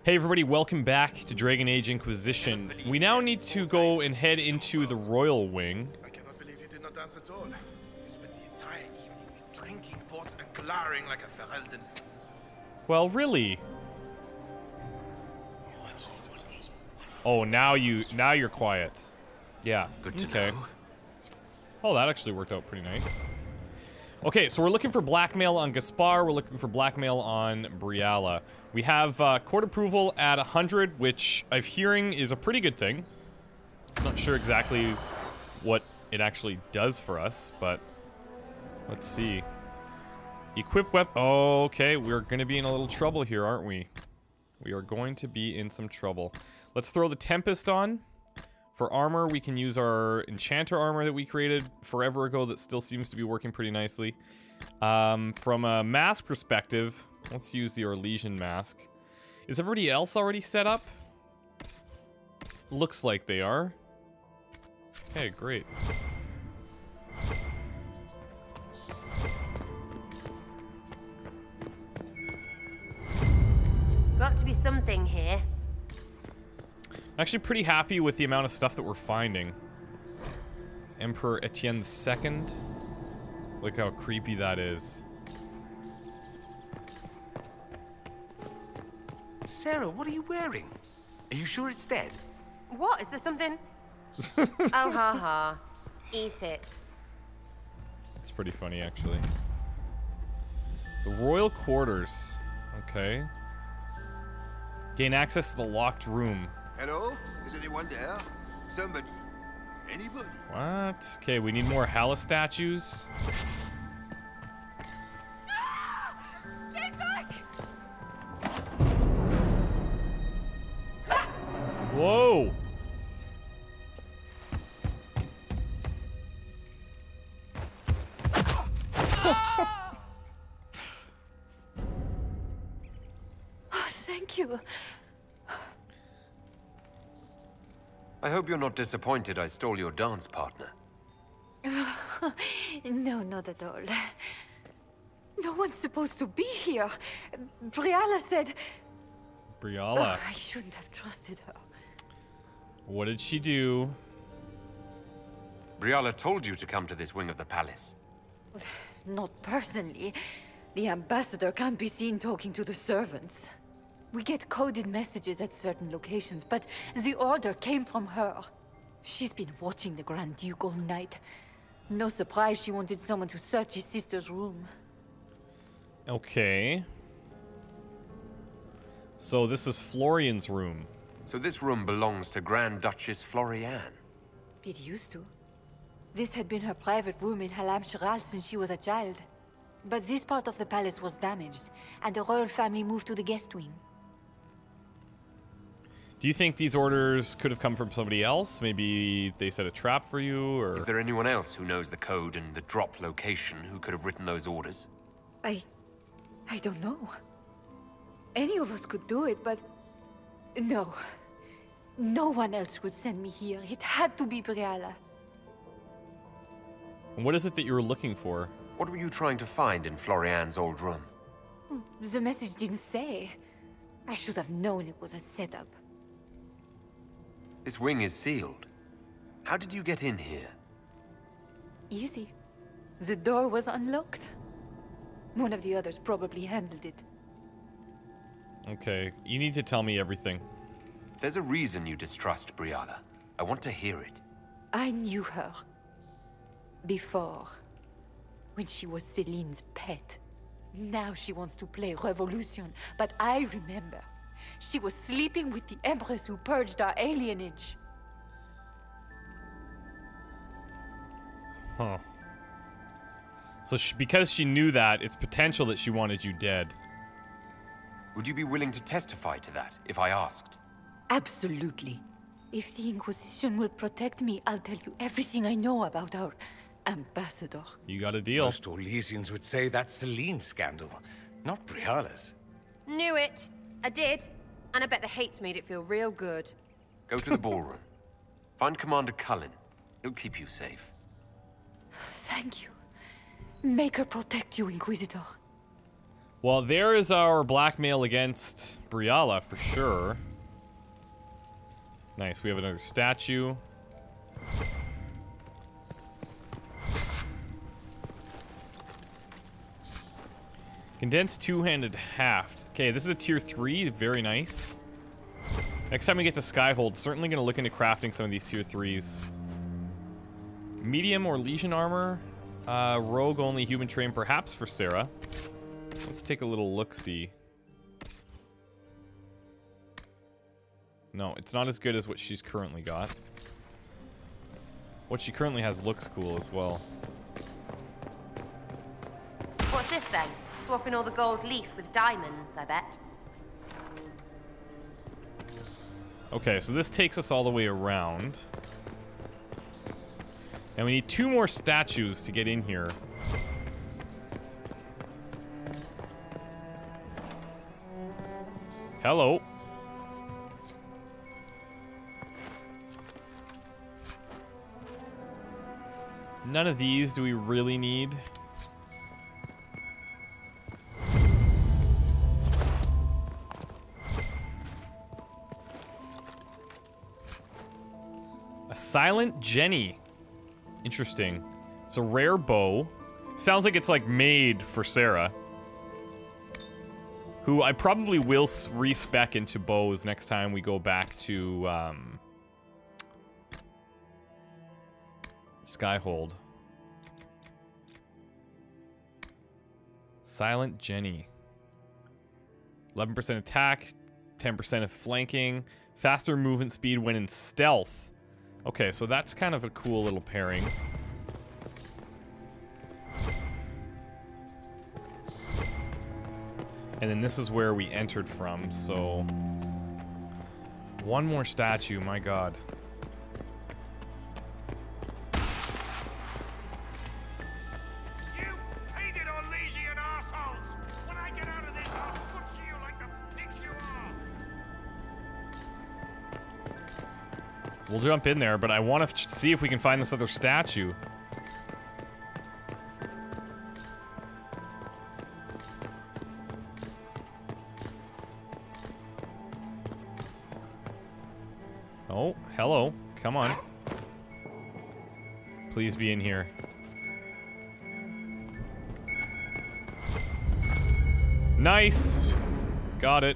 Hey everybody, welcome back to Dragon Age Inquisition. We now need to go and head into the Royal Wing. I cannot believe he did not dance at all. He spent the entire evening drinking port and glowering like a Ferelden. Well, really? Oh, now you're quiet. Yeah. Good to okay. know. Oh, that actually worked out pretty nice. Okay, so we're looking for blackmail on Gaspar. We're looking for blackmail on Briala. We have court approval at 100, which I'm hearing is a pretty good thing. I'm not sure exactly what it actually does for us, but let's see. Equip weapon. Okay, we're going to be in a little trouble here, aren't we? We are going to be in some trouble. Let's throw the Tempest on. For armor, we can use our Enchanter armor that we created forever ago that still seems to be working pretty nicely. From a mask perspective, let's use the Orlesian mask. Is everybody else already set up? Looks like they are. Okay, great. Got to be something here. I'm actually pretty happy with the amount of stuff that we're finding. Emperor Etienne II. Look how creepy that is. Sarah, what are you wearing? Are you sure it's dead? What? Is there something? Oh, ha ha. Eat it. It's pretty funny, actually. The Royal Quarters. Okay. Gain access to the locked room. Hello? Is anyone there? Somebody? Anybody? What? Okay, we need more Hala statues. Get back! Whoa! Oh, thank you. I hope you're not disappointed I stole your dance partner. No, not at all. No one's supposed to be here. Briala said... Briala. Oh, I shouldn't have trusted her. What did she do? Briala told you to come to this wing of the palace. Not personally. The ambassador can't be seen talking to the servants. We get coded messages at certain locations, but the order came from her. She's been watching the Grand Duke all night. No surprise she wanted someone to search his sister's room. Okay. So this is Florian's room. So this room belongs to Grand Duchess Florian. It used to. This had been her private room in Halam Shiral since she was a child. But this part of the palace was damaged, and the royal family moved to the guest wing. Do you think these orders could have come from somebody else? Maybe they set a trap for you, or... Is there anyone else who knows the code and the drop location who could have written those orders? I don't know. Any of us could do it, but... No. No one else would send me here. It had to be Briala. And what is it that you were looking for? What were you trying to find in Florian's old room? The message didn't say. I should have known it was a setup. This wing is sealed. How did you get in here? Easy. The door was unlocked. One of the others probably handled it. Okay, you need to tell me everything. If there's a reason you distrust Briala, I want to hear it. I knew her. Before. When she was Celine's pet. Now she wants to play Revolution, but I remember. She was sleeping with the Empress who purged our alienage. Huh. So because she knew that, it's potential that she wanted you dead. Would you be willing to testify to that, if I asked? Absolutely. If the Inquisition will protect me, I'll tell you everything I know about our ambassador. You got a deal. Most Orlesians would say that's Celine's scandal, not Briala's. Knew it. I did. And I bet the hate's made it feel real good. Go to the ballroom. Find Commander Cullen. He'll keep you safe. Thank you. Make her protect you, Inquisitor. Well, there is our blackmail against Briala for sure. Nice, we have another statue. Condensed two-handed haft. Okay, this is a tier 3, very nice. Next time we get to Skyhold, certainly gonna look into crafting some of these tier 3s. Medium or Legion armor. Rogue only, human train perhaps for Sarah. Let's take a little look-see. No, it's not as good as what she's currently got. What she currently has looks cool as well. What's this then? Swapping all the gold leaf with diamonds, I bet. Okay, so this takes us all the way around. And we need 2 more statues to get in here. Hello. None of these do we really need. A Silent Jenny. Interesting. It's a rare bow. Sounds like it's like made for Sarah. Who I probably will respec into bows next time we go back to Skyhold. Silent Jenny. 11% attack, 10% of flanking, faster movement speed when in stealth. Okay, so that's kind of a cool little pairing. And then this is where we entered from, so... One more statue, my god. You painted Orlesian assholes! When I get out of this, I'll butcher you like the pigs you are! We'll jump in there, but I want to see if we can find this other statue. Oh, hello. Come on. Please be in here. Nice! Got it.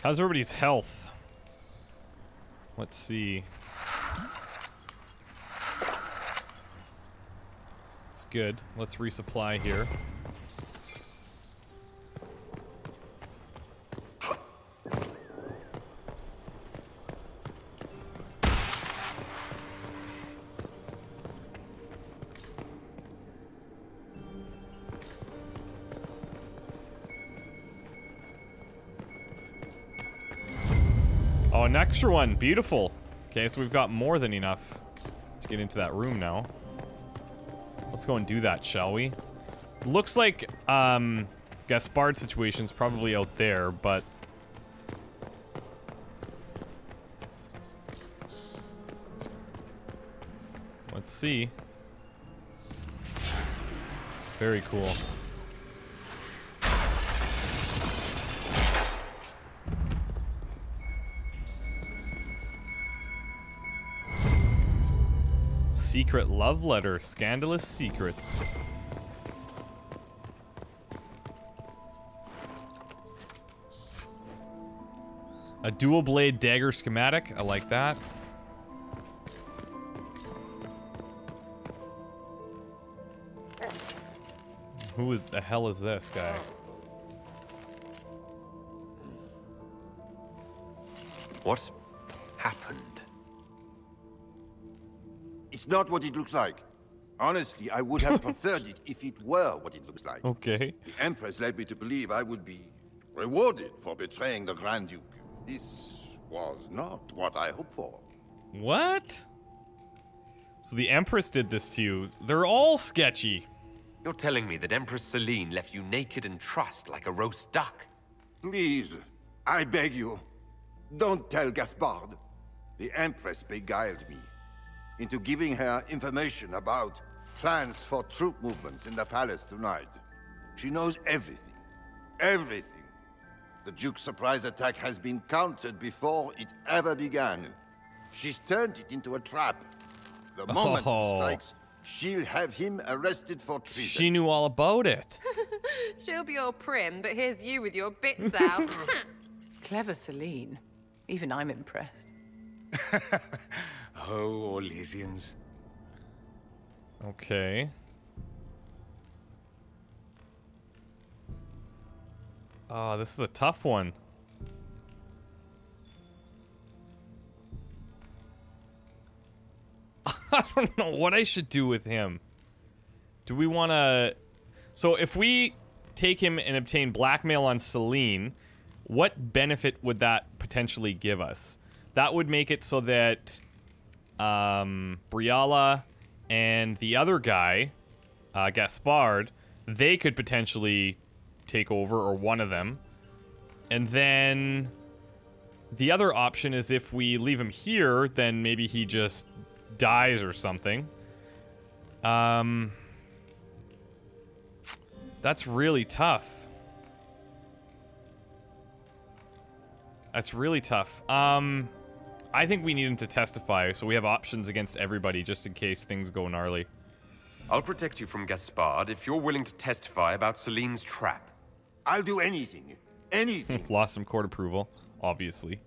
How's everybody's health? Let's see. It's good. Let's resupply here. Oh, an extra one. Beautiful. Okay, so we've got more than enough to get into that room now. Let's go and do that, shall we? Looks like, Gaspard's situation's probably out there, but... Let's see. Very cool. Secret love letter. Scandalous secrets. A dual blade dagger schematic. I like that. Who is the hell is this guy? What happened? It's not what it looks like. Honestly, I would have preferred it if it were what it looks like. Okay. The Empress led me to believe I would be rewarded for betraying the Grand Duke. This was not what I hoped for. What? So the Empress did this to you. They're all sketchy. You're telling me that Empress Celine left you naked and trussed like a roast duck? Please, I beg you, don't tell Gaspard. The Empress beguiled me into giving her information about plans for troop movements in the palace tonight. She knows everything. Everything. The Duke's surprise attack has been countered before it ever began. She's turned it into a trap. The moment he strikes, she'll have him arrested for treason. She knew all about it. She'll be all prim, but here's you with your bits out. Clever Celine. Even I'm impressed. Oh, Orlesians. Okay. Oh, this is a tough one. I don't know what I should do with him. Do we want to... So if we take him and obtain blackmail on Celine, what benefit would that potentially give us? That would make it so that Briala and the other guy, Gaspard, they could potentially take over, or one of them. And then the other option is if we leave him here, then maybe he just dies or something. That's really tough. That's really tough. I think we need him to testify, so we have options against everybody, just in case things go gnarly. I'll protect you from Gaspard if you're willing to testify about Celine's trap. I'll do anything. Anything. Lost some court approval, obviously.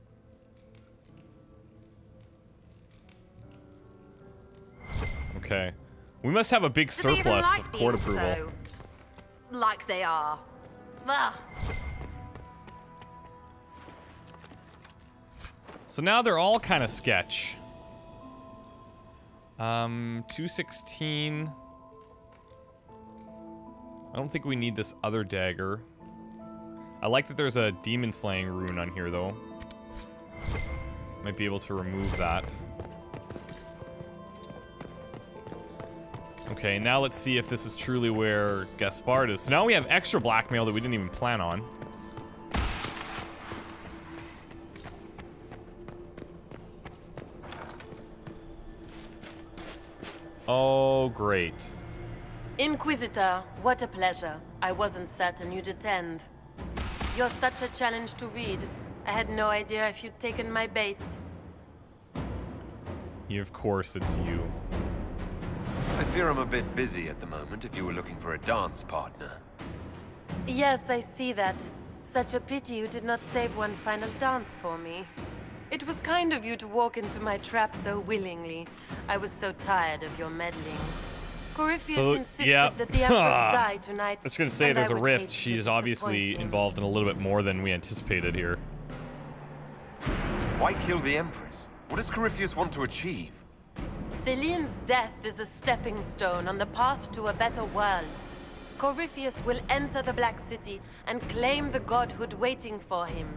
Okay. We must have a big Do they even surplus like of being court approval. so like they are. Ugh. So now they're all kind of sketch. 216. I don't think we need this other dagger. I like that there's a demon slaying rune on here, though. Might be able to remove that. Okay, now let's see if this is truly where Gaspard is. So now we have extra blackmail that we didn't even plan on. Oh, great. Inquisitor, what a pleasure. I wasn't certain you'd attend. You're such a challenge to read. I had no idea if you'd taken my bait. Of course it's you. I fear I'm a bit busy at the moment if you were looking for a dance partner. Yes, I see that. Such a pity you did not save one final dance for me. It was kind of you to walk into my trap so willingly. I was so tired of your meddling. Corypheus insisted that the Empress die tonight. I was gonna say, there's a rift. She's obviously involved in a little bit more than we anticipated here. Why kill the Empress? What does Corypheus want to achieve? Celine's death is a stepping stone on the path to a better world. Corypheus will enter the Black City and claim the godhood waiting for him.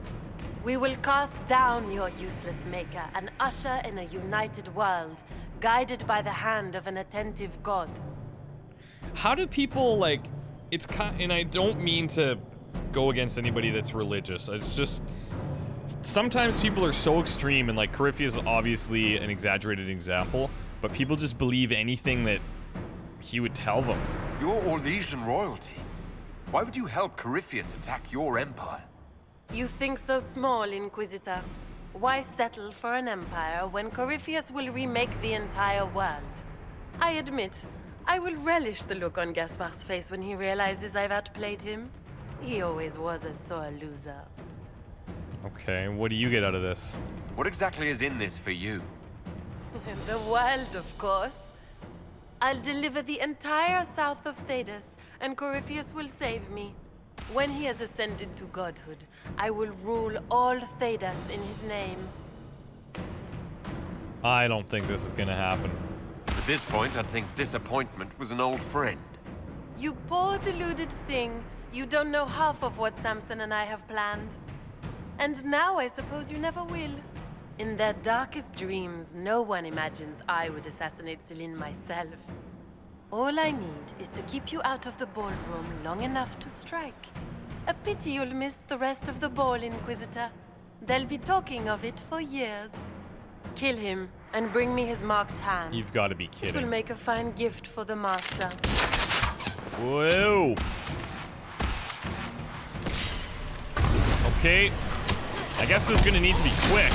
We will cast down your useless maker and usher in a united world, guided by the hand of an attentive god. How do people, like, it's kind, and I don't mean to go against anybody that's religious. It's just, sometimes people are so extreme, and like Corypheus is obviously an exaggerated example, but people just believe anything that he would tell them. You're Orlesian royalty. Why would you help Corypheus attack your empire? You think so small, Inquisitor. Why settle for an empire when Corypheus will remake the entire world? I admit, I will relish the look on Gaspard's face when he realizes I've outplayed him. He always was a sore loser. Okay, what do you get out of this? What exactly is in this for you? The world, of course. I'll deliver the entire south of Thedas, and Corypheus will save me. When he has ascended to godhood, I will rule all Thedas in his name. I don't think this is gonna happen. At this point, I'd think disappointment was an old friend. You poor deluded thing. You don't know half of what Samson and I have planned. And now I suppose you never will. In their darkest dreams, no one imagines I would assassinate Celine myself. All I need is to keep you out of the ballroom long enough to strike. A pity you'll miss the rest of the ball, Inquisitor. They'll be talking of it for years. Kill him and bring me his marked hand. You've got to be It will kidding. make a fine gift for the Master. Whoa. Okay. I guess this is gonna need to be quick.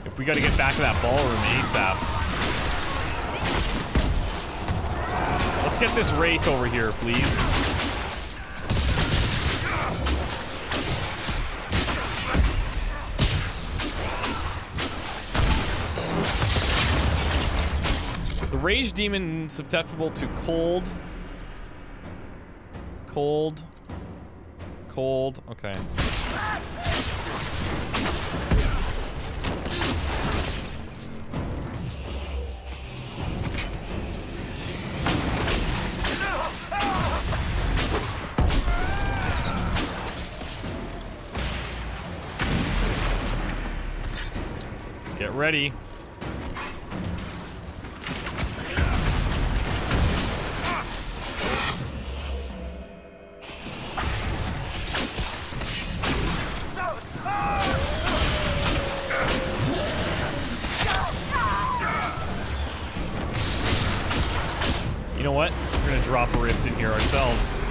If we gotta get back to that ballroom ASAP. Let's get this Wraith over here, please. The Rage Demon susceptible to cold. Cold. Cold. Okay. Get ready. You know what? We're gonna drop a rift in here ourselves.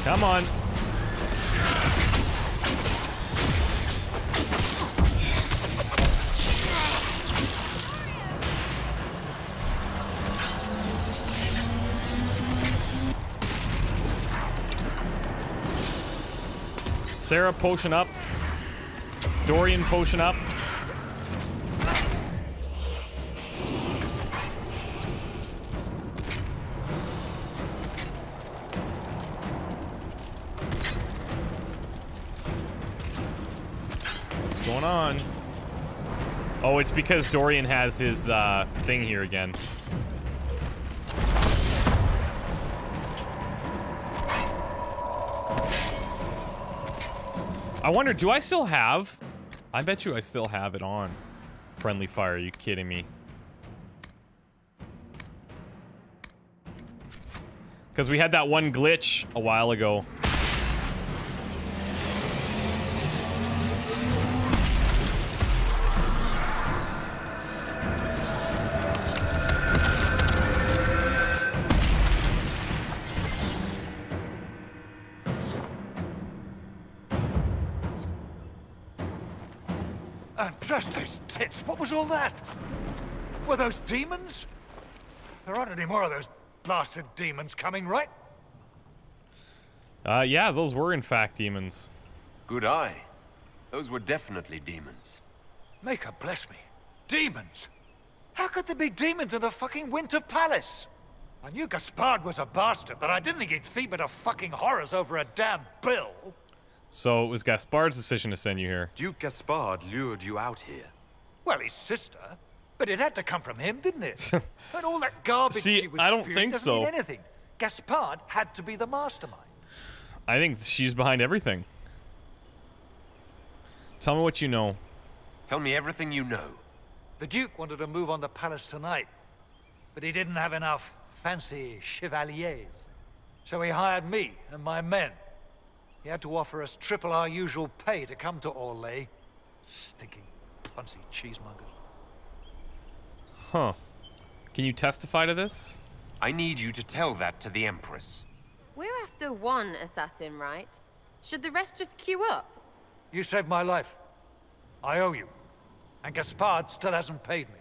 Come on. Sarah potion up. Dorian potion up. On. Oh, it's because Dorian has his thing here again. I wonder, do I still have? I bet you I still have it on. Friendly fire, are you kidding me? Because we had that one glitch a while ago. Justice tits, what was all that? Were those demons? There aren't any more of those blasted demons coming, right? Yeah, those were in fact demons. Good eye. Those were definitely demons. Maker bless me. Demons? How could there be demons in the fucking Winter Palace? I knew Gaspard was a bastard, but I didn't think he'd feed me to fucking horrors over a damn bill. So it was Gaspard's decision to send you here. Duke Gaspard lured you out here. Well, his sister. But it had to come from him, didn't it? And all that garbage See, she was I don't spewing think doesn't so. mean anything. Gaspard had to be the mastermind. I think she's behind everything. Tell me what you know. Tell me everything you know. The Duke wanted to move on the palace tonight, but he didn't have enough fancy chevaliers. So he hired me and my men. He had to offer us triple our usual pay to come to Orlais. Stinking, punsy cheesemongers. Huh. Can you testify to this? I need you to tell that to the Empress. We're after one assassin, right? Should the rest just queue up? You saved my life. I owe you. And Gaspard still hasn't paid me.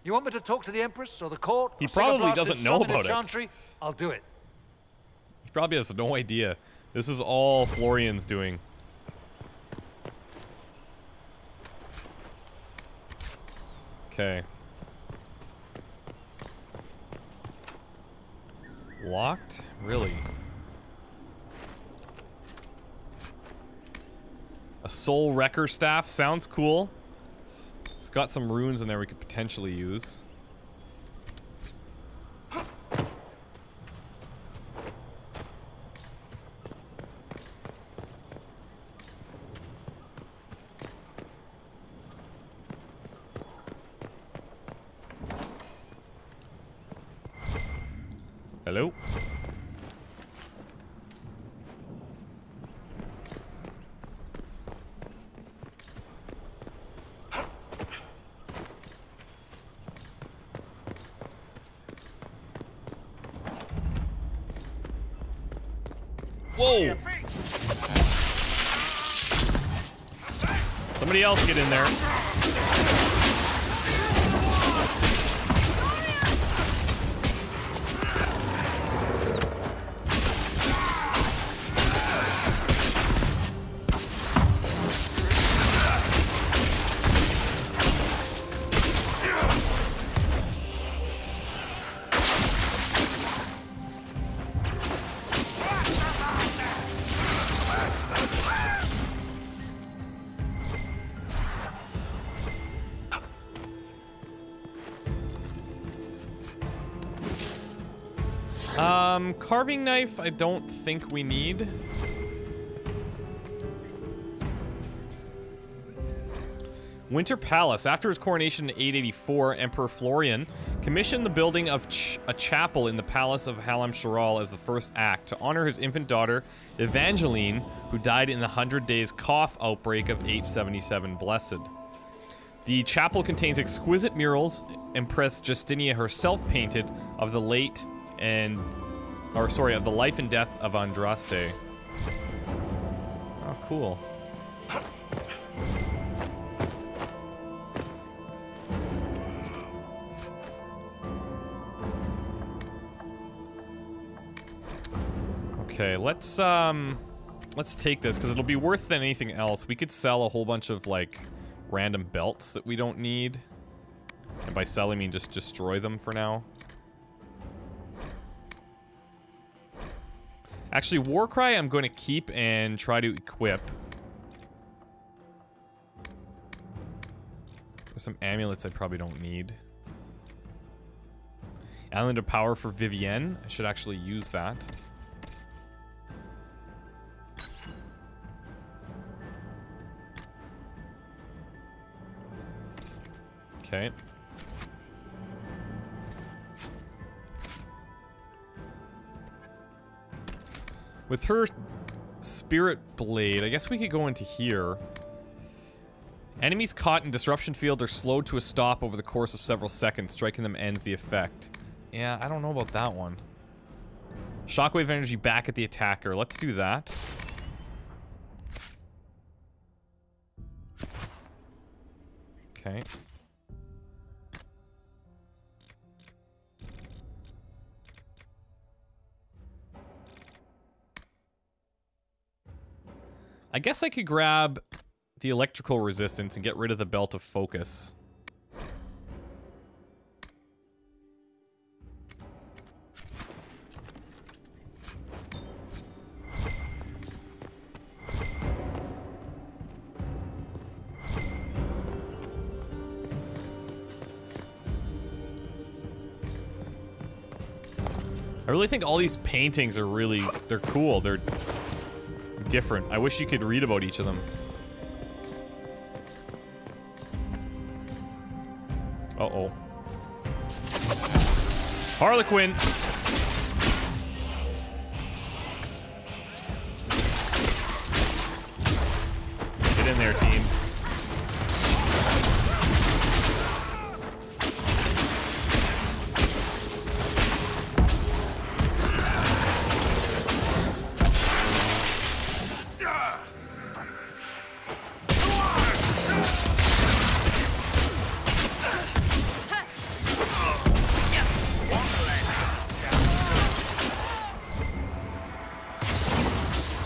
You want me to talk to the Empress or the court? He or sing a probably blasted doesn't know song in a about it. chantry? I'll do it. He probably has no idea. This is all Florian's doing. Okay. Locked? Really? A soul wrecker staff sounds cool. It's got some runes in there we could potentially use. Hello? Whoa! Somebody else get in there. Carving knife, I don't think we need. Winter Palace. After his coronation in 884, Emperor Florian commissioned the building of a chapel in the Palace of Halam-Sharal as the first act to honor his infant daughter, Evangeline, who died in the 100 Days cough outbreak of 877 Blessed. The chapel contains exquisite murals Empress Justinia herself painted of the life and death of Andraste. Oh, cool. Okay, let's take this because it'll be worth than anything else. We could sell a whole bunch of like random belts that we don't need, and by selling I mean just destroy them for now. Actually, Warcry I'm going to keep and try to equip. There's some amulets I probably don't need. Island of Power for Vivienne. I should actually use that. Okay. With her Spirit Blade, I guess we could go into here. Enemies caught in disruption field are slowed to a stop over the course of several seconds. Striking them ends the effect. Yeah, I don't know about that one. Shockwave energy back at the attacker. Let's do that. Okay. I guess I could grab the electrical resistance and get rid of the belt of focus. I really think all these paintings are really, they're cool. They're different. I wish you could read about each of them. Uh-oh. Harlequin! Get in there, team.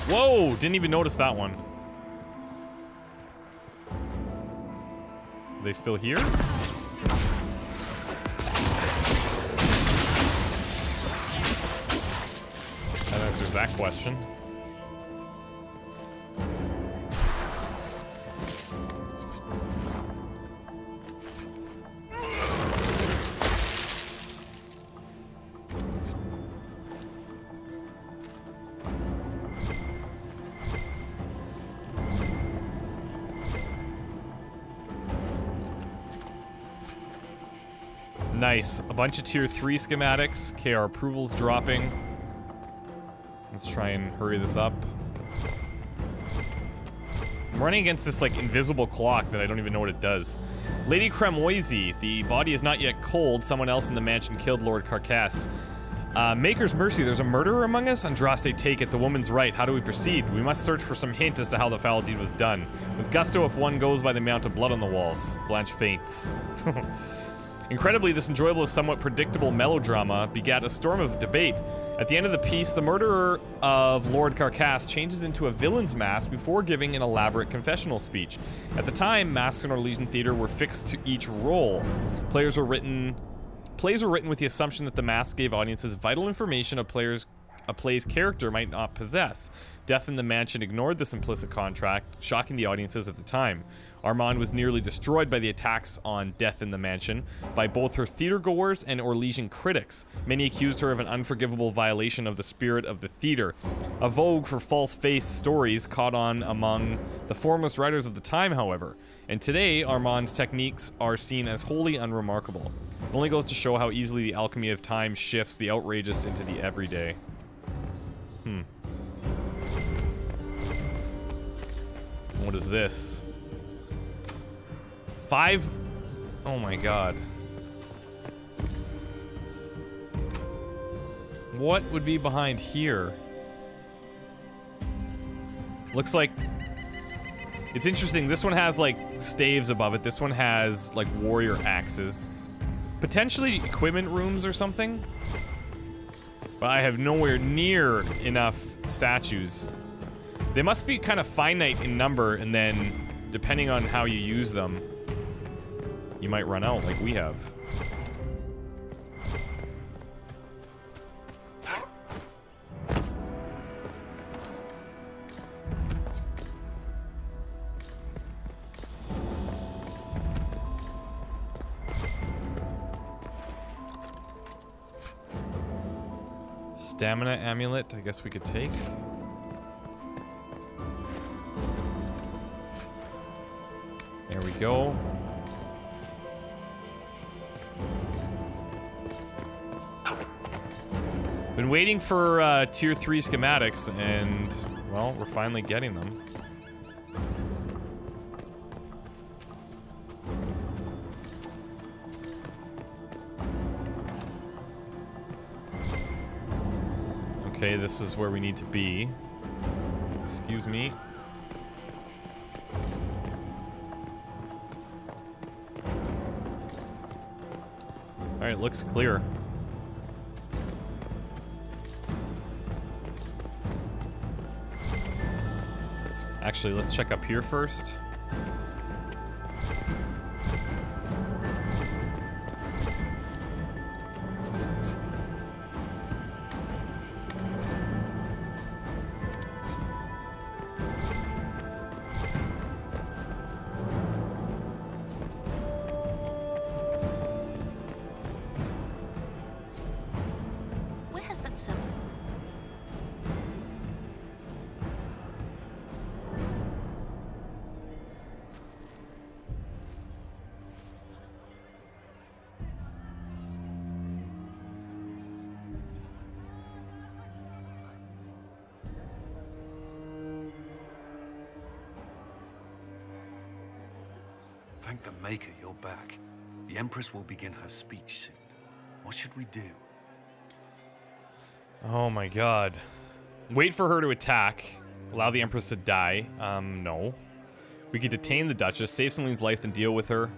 Whoa! Didn't even notice that one. Are they still here? answers that question. Nice. A bunch of tier 3 schematics. Okay, our approval's dropping. Let's try and hurry this up. I'm running against this, like, invisible clock that I don't even know what it does. Lady Cramoisi, the body is not yet cold. Someone else in the mansion killed Lord Carcass. Maker's Mercy, there's a murderer among us? Andraste, take it. The woman's right. How do we proceed? We must search for some hint as to how the foul deed was done. With gusto if one goes by the amount of blood on the walls. Blanche faints. Incredibly, this enjoyable and somewhat predictable melodrama begat a storm of debate. At the end of the piece, the murderer of Lord Carcass changes into a villain's mask before giving an elaborate confessional speech. At the time, masks in our Legion Theater were fixed to each role. Plays were written with the assumption that the mask gave audiences vital information a play's character might not possess. Death in the Mansion ignored this implicit contract, shocking the audiences at the time. Armand was nearly destroyed by the attacks on Death in the Mansion by both her theater-goers and Orlesian critics. Many accused her of an unforgivable violation of the spirit of the theater. A vogue for false-face stories caught on among the foremost writers of the time, however. And today, Armand's techniques are seen as wholly unremarkable. It only goes to show how easily the alchemy of time shifts the outrageous into the everyday. What is this? 5? Oh my god. What would be behind here? Looks like... It's interesting. This one has, like, staves above it. This one has, like, warrior axes. Potentially equipment rooms or something? But I have nowhere near enough statues. They must be kind of finite in number, and then, depending on how you use them, you might run out like we have. Stamina amulet, I guess we could take. There we go. Been waiting for tier 3 schematics, and, well, we're finally getting them. Okay, this is where we need to be. Excuse me. Alright, looks clear. Actually, let's check up here first. Thank the Maker you're back. The Empress will begin her speech soon. What should we do? Oh my god. Wait for her to attack. Allow the Empress to die. No. We could detain the Duchess, save Celine's life, and deal with her.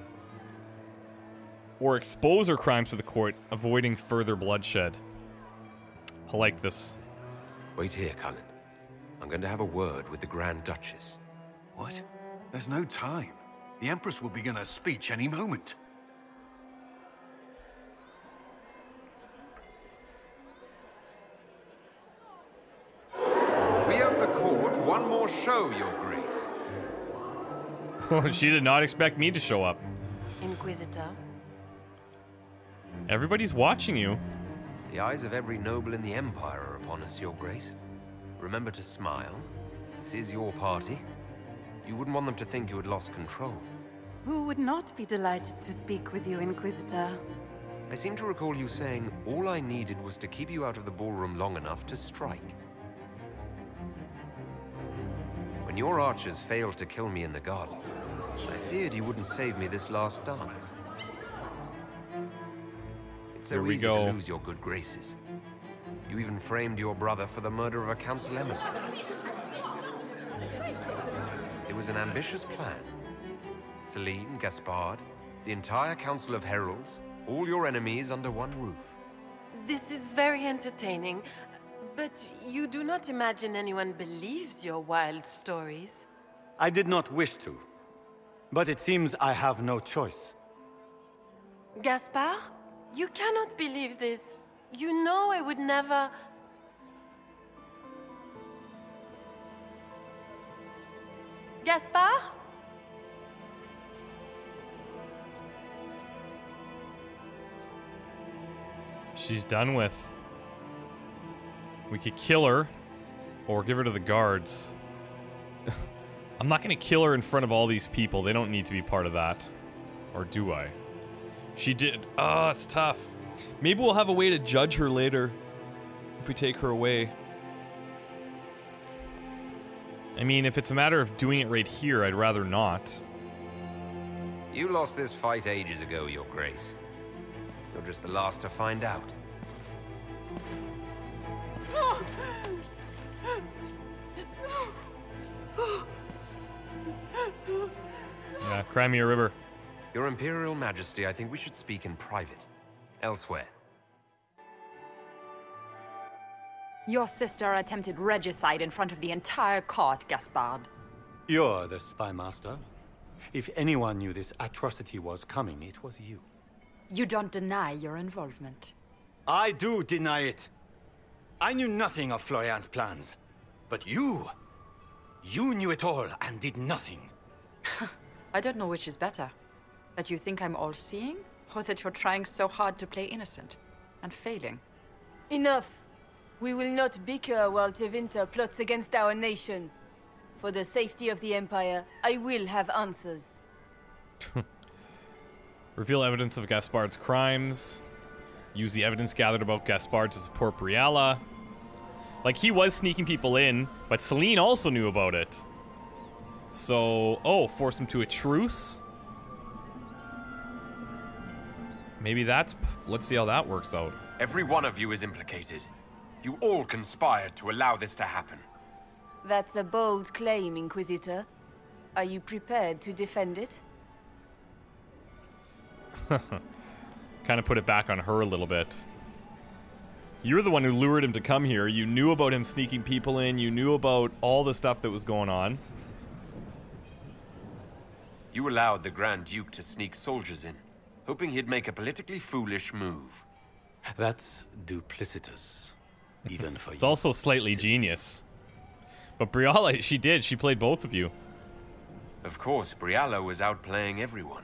Or expose her crimes to the court, avoiding further bloodshed. I like this. Wait here, Cullen. I'm going to have a word with the Grand Duchess. What? There's no time. The Empress will begin her speech any moment. one more show, Your Grace. She did not expect me to show up. Inquisitor. Everybody's watching you. The eyes of every noble in the Empire are upon us, Your Grace. Remember to smile. This is your party. You wouldn't want them to think you had lost control. Who would not be delighted to speak with you, Inquisitor? I seem to recall you saying all I needed was to keep you out of the ballroom long enough to strike. When your archers failed to kill me in the garden, I feared you wouldn't save me this last dance. It's so easy to lose your good graces. You even framed your brother for the murder of a council emissary. It was an ambitious plan. Celine, Gaspard, the entire Council of Heralds, all your enemies under one roof. This is very entertaining, but you do not imagine anyone believes your wild stories. I did not wish to, but it seems I have no choice. Gaspard? You cannot believe this. You know I would never... Gaspard? She's done with. We could kill her, or give her to the guards. I'm not gonna kill her in front of all these people. They don't need to be part of that. Or do I? She did. Oh, it's tough. Maybe we'll have a way to judge her later if we take her away. I mean, if it's a matter of doing it right here, I'd rather not. You lost this fight ages ago, Your Grace. You're just the last to find out. Yeah, cry me a river. Your Imperial Majesty, I think we should speak in private. Elsewhere. Your sister attempted regicide in front of the entire court, Gaspard. You're the spy master. If anyone knew this atrocity was coming, it was you. You don't deny your involvement. I do deny it. I knew nothing of Florian's plans. But you knew it all and did nothing. I don't know which is better. That you think I'm all-seeing, or that you're trying so hard to play innocent and failing. Enough. We will not bicker while Tevinter plots against our nation. For the safety of the Empire, I will have answers. Reveal evidence of Gaspard's crimes. Use the evidence gathered about Gaspard to support Brialla. Like, he was sneaking people in, but Celine also knew about it. So, oh, force him to a truce? Maybe that's... Let's see how that works out. Every one of you is implicated. You all conspired to allow this to happen. That's a bold claim, Inquisitor. Are you prepared to defend it? Kind of put it back on her a little bit. You're the one who lured him to come here. You knew about him sneaking people in. You knew about all the stuff that was going on. You allowed the Grand Duke to sneak soldiers in, hoping he'd make a politically foolish move. That's duplicitous, even for you. It's also slightly genius. But Brialla, she did. She played both of you. Of course, Brialla was outplaying everyone.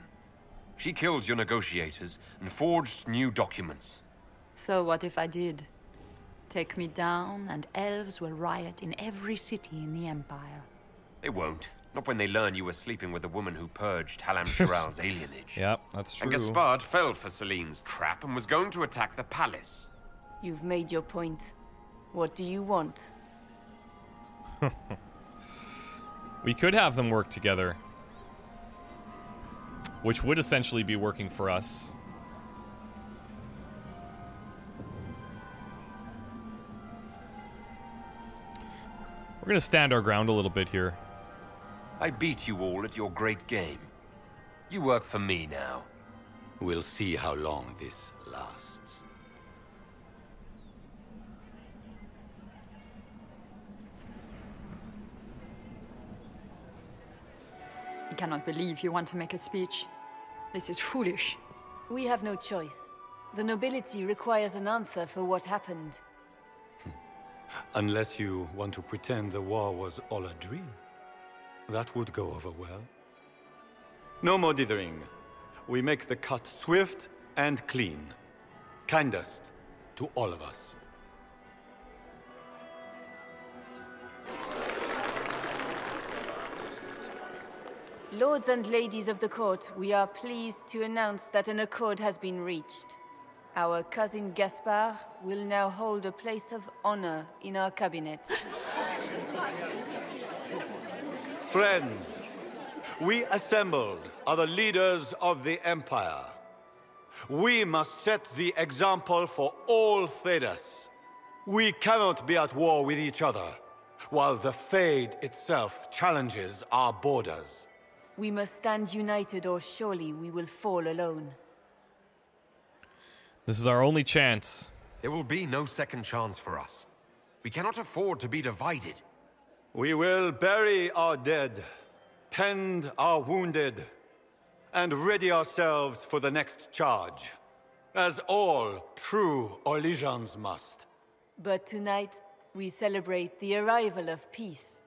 She killed your negotiators and forged new documents. So what if I did? Take me down, and elves will riot in every city in the Empire. They won't. Not when they learn you were sleeping with a woman who purged Halam Shiral's alienage. Yep, that's true. And Gaspard fell for Celine's trap and was going to attack the palace. You've made your point. What do you want? We could have them work together. Which would essentially be working for us. We're gonna stand our ground a little bit here. I beat you all at your great game. You work for me now. We'll see how long this lasts. I cannot believe you want to make a speech. This is foolish. We have no choice. The nobility requires an answer for what happened. Unless you want to pretend the war was all a dream. That would go over well. No more dithering. We make the cut swift and clean. Kindest to all of us. Lords and ladies of the court, we are pleased to announce that an accord has been reached. Our cousin Gaspard will now hold a place of honor in our cabinet. Friends, we assembled are the leaders of the Empire. We must set the example for all Thedas. We cannot be at war with each other, while the Fade itself challenges our borders. We must stand united, or surely we will fall alone. This is our only chance. There will be no second chance for us. We cannot afford to be divided. We will bury our dead, tend our wounded, and ready ourselves for the next charge, as all true Orlesians must. But tonight, we celebrate the arrival of peace.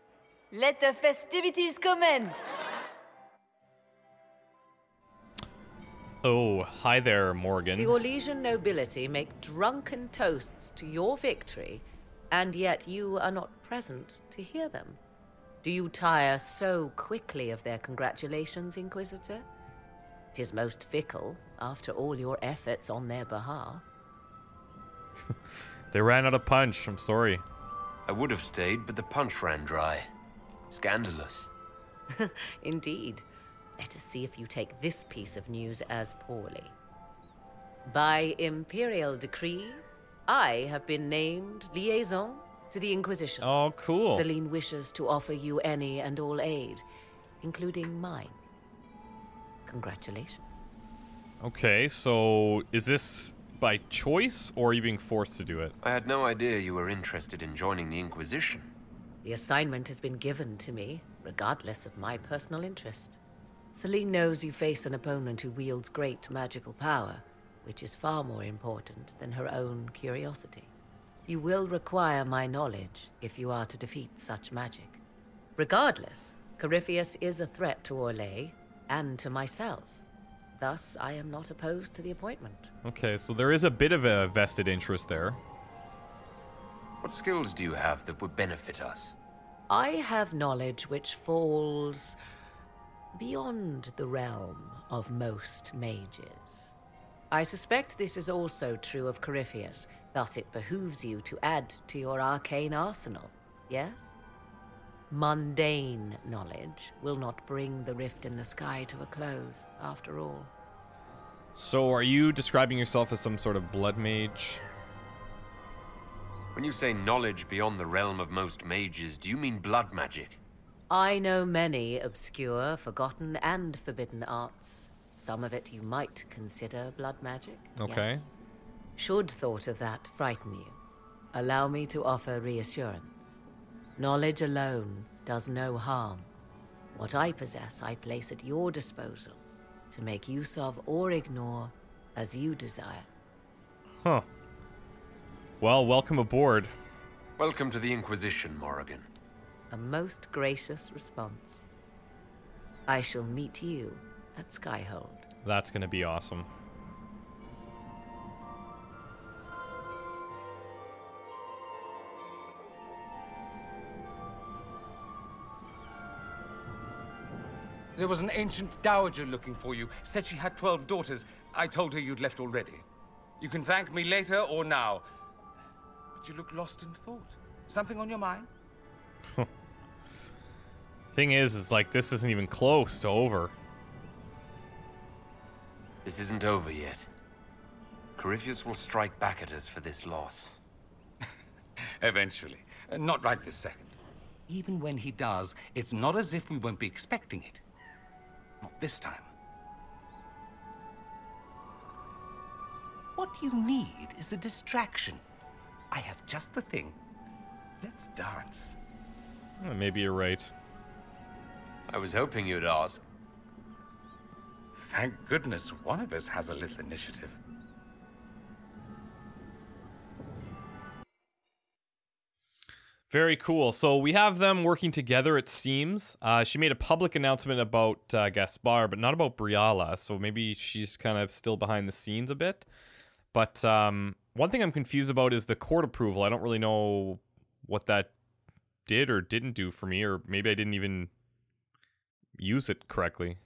Let the festivities commence! Oh, hi there, Morgan. The Orlesian nobility make drunken toasts to your victory, and yet you are not present to hear them. Do you tire so quickly of their congratulations, Inquisitor? 'Tis most fickle, after all your efforts on their behalf. They ran out of punch, I'm sorry. I would have stayed, but the punch ran dry. Scandalous. Indeed. Let us see if you take this piece of news as poorly. By imperial decree, I have been named liaison to the Inquisition. Oh, cool. Celine wishes to offer you any and all aid, including mine. Congratulations. Okay, so is this by choice, or are you being forced to do it? I had no idea you were interested in joining the Inquisition. The assignment has been given to me, regardless of my personal interest. Celine knows you face an opponent who wields great magical power, which is far more important than her own curiosity. You will require my knowledge if you are to defeat such magic. Regardless, Corypheus is a threat to Orlais and to myself. Thus, I am not opposed to the appointment. Okay, so there is a bit of a vested interest there. What skills do you have that would benefit us? I have knowledge which falls beyond the realm of most mages. I suspect this is also true of Corypheus, thus it behooves you to add to your arcane arsenal, yes? Mundane knowledge will not bring the rift in the sky to a close, after all. So are you describing yourself as some sort of blood mage? When you say knowledge beyond the realm of most mages, do you mean blood magic? I know many obscure, forgotten, and forbidden arts. Some of it you might consider blood magic. Okay. Yes. Should thought of that frighten you, allow me to offer reassurance. Knowledge alone does no harm. What I possess, I place at your disposal to make use of or ignore as you desire. Huh. Well, welcome aboard. Welcome to the Inquisition, Morrigan. A most gracious response. I shall meet you at Skyhold. That's gonna be awesome. There was an ancient dowager looking for you. Said she had 12 daughters. I told her you'd left already. You can thank me later or now. But you look lost in thought. Something on your mind? Thing is like this isn't even close to over. This isn't over yet. Corypheus will strike back at us for this loss. Eventually. Not right this second. Even when he does, it's not as if we won't be expecting it. Not this time. What you need is a distraction. I have just the thing. Let's dance. Maybe you're right. I was hoping you'd ask. Thank goodness one of us has a little initiative. Very cool. So we have them working together, it seems. She made a public announcement about Gaspar, but not about Briala. So maybe she's kind of still behind the scenes a bit. But one thing I'm confused about is the court approval. I don't really know what that did or didn't do for me, or maybe I didn't even use it correctly.